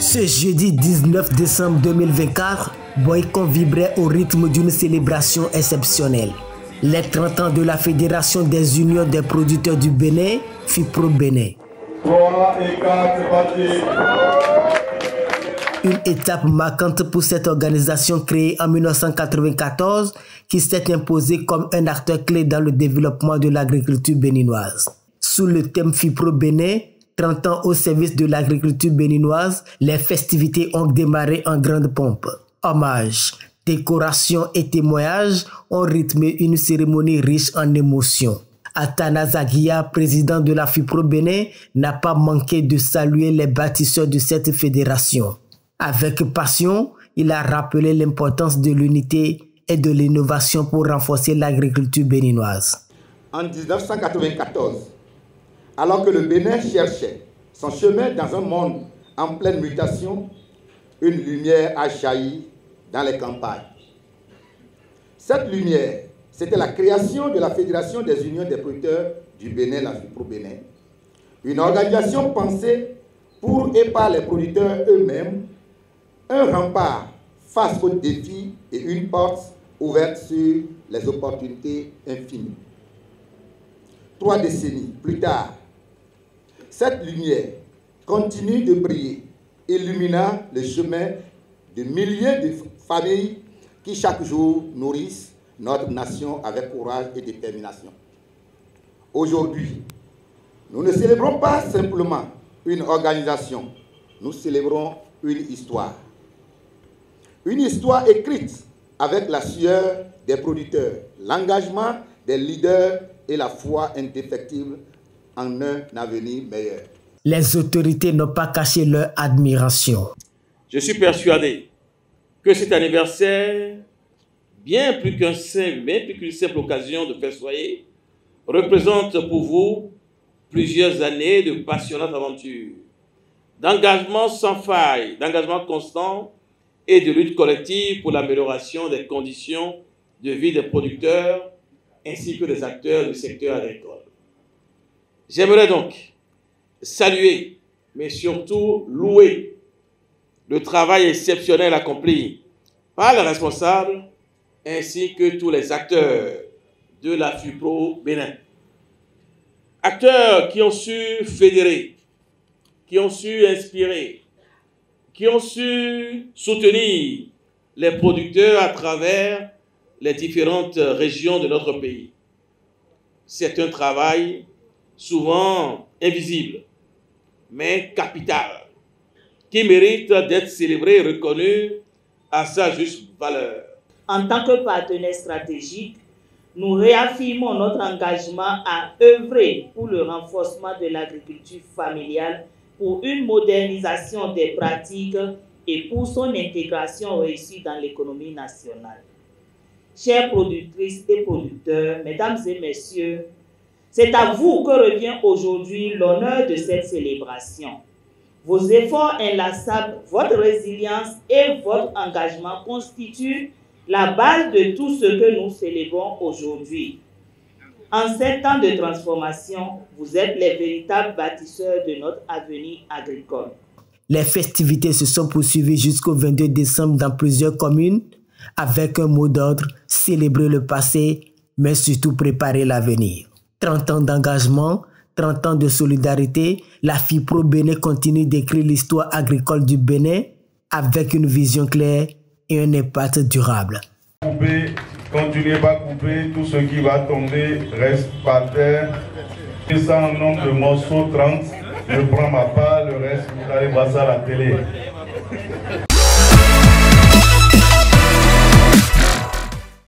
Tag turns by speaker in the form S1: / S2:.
S1: Ce jeudi 19 décembre 2024, Boycon vibrait au rythme d'une célébration exceptionnelle. Les 30 ans de la Fédération des Unions des producteurs du Bénin, FIPRO Bénin.
S2: 3 et 4, c'est parti.
S1: Une étape marquante pour cette organisation créée en 1994 qui s'est imposée comme un acteur clé dans le développement de l'agriculture béninoise. Sous le thème FIPRO Bénin, 30 ans au service de l'agriculture béninoise, les festivités ont démarré en grande pompe. Hommages, décorations et témoignages ont rythmé une cérémonie riche en émotions. Athanas Aguiya, président de la FIPRO Bénin, n'a pas manqué de saluer les bâtisseurs de cette fédération. Avec passion, il a rappelé l'importance de l'unité et de l'innovation pour renforcer l'agriculture béninoise.
S3: En 1994, alors que le Bénin cherchait son chemin dans un monde en pleine mutation, une lumière a jailli dans les campagnes. Cette lumière, c'était la création de la Fédération des Unions des producteurs du Bénin, la FIPRO Bénin, une organisation pensée pour et par les producteurs eux-mêmes, un rempart face aux défis et une porte ouverte sur les opportunités infinies. 3 décennies plus tard, cette lumière continue de briller, illuminant le chemin de milliers de familles qui chaque jour nourrissent notre nation avec courage et détermination. Aujourd'hui, nous ne célébrons pas simplement une organisation, nous célébrons une histoire. Une histoire écrite avec la sueur des producteurs, l'engagement des leaders et la foi indéfectible en un avenir meilleur.
S1: Les autorités n'ont pas caché leur admiration.
S4: Je suis persuadé que cet anniversaire, bien plus qu'une simple occasion de festoyer, représente pour vous plusieurs années de passionnante aventure, d'engagement sans faille, d'engagement constant et de lutte collective pour l'amélioration des conditions de vie des producteurs ainsi que des acteurs du secteur agricole. J'aimerais donc saluer, mais surtout louer le travail exceptionnel accompli par les responsables ainsi que tous les acteurs de la FIPRO Bénin. Acteurs qui ont su fédérer, qui ont su inspirer, qui ont su soutenir les producteurs à travers les différentes régions de notre pays. C'est un travail souvent invisible, mais capital, qui mérite d'être célébré et reconnu à sa juste valeur.
S5: En tant que partenaire stratégique, nous réaffirmons notre engagement à œuvrer pour le renforcement de l'agriculture familiale, pour une modernisation des pratiques et pour son intégration réussie dans l'économie nationale. Chères productrices et producteurs, mesdames et messieurs, c'est à vous que revient aujourd'hui l'honneur de cette célébration. Vos efforts inlassables, votre résilience et votre engagement constituent la base de tout ce que nous célébrons aujourd'hui. En 7 ans de transformation, vous êtes les véritables bâtisseurs de notre avenir agricole.
S1: Les festivités se sont poursuivies jusqu'au 22 décembre dans plusieurs communes avec un mot d'ordre, célébrer le passé, mais surtout préparer l'avenir. 30 ans d'engagement, 30 ans de solidarité, la FIPRO Bénin continue d'écrire l'histoire agricole du Bénin avec une vision claire et un impact durable.
S2: Continuez pas à couper, tout ce qui va tomber reste par terre. Et ça en nombre de morceaux 30, je prends ma part, le reste vous allez voir ça à la télé.